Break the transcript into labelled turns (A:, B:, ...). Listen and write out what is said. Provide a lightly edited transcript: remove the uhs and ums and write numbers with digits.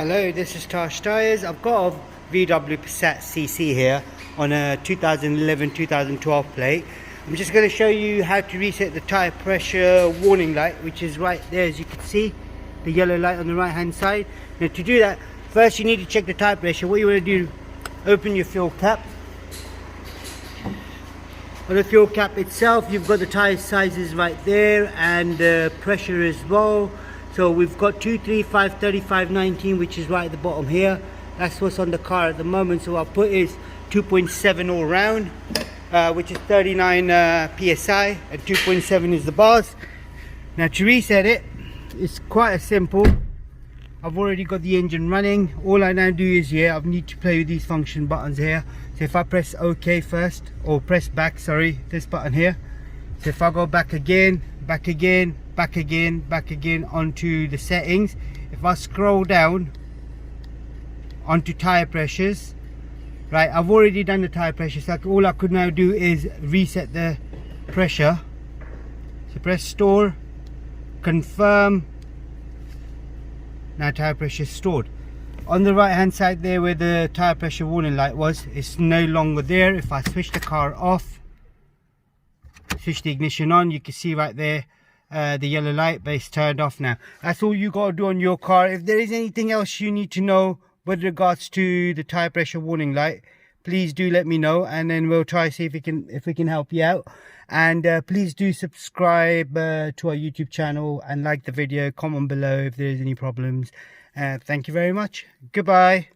A: Hello, this is Tash Tyres. I've got a VW Passat CC here on a 2011-2012 plate. I'm just going to show you how to reset the tyre pressure warning light, which is right there, as you can see, the yellow light on the right hand side. Now to do that, first you need to check the tyre pressure. What you want to do, open your fuel cap. On the fuel cap itself, you've got the tyre sizes right there and the pressure as well. So we've got 235, 35, 19, which is right at the bottom here. That's what's on the car at the moment. So I'll put is 2.7 all round, which is 39 psi, and 2.7 is the bars. Now to reset it, it's quite as simple. I've already got the engine running. All I now do is I need to play with these function buttons here. So if I press OK first, or press back, sorry, this button here. So if I go back again, back again, back again, back again onto the settings, if I scroll down onto tire pressures, right, I've already done the tire pressure, so all I could now do is reset the pressure. So press store, confirm. Now tire pressure is stored. On the right hand side there where the tire pressure warning light was, it's no longer there. If I switch the car off, switch the ignition on, you can see right there the yellow light, but it's turned off now. That's all you got to do on your car. If there is anything else you need to know with regards to the tire pressure warning light, please do let me know, and then we'll try to see if we can help you out. And please do subscribe to our YouTube channel and like the video, comment below if there's any problems. Thank you very much. Goodbye.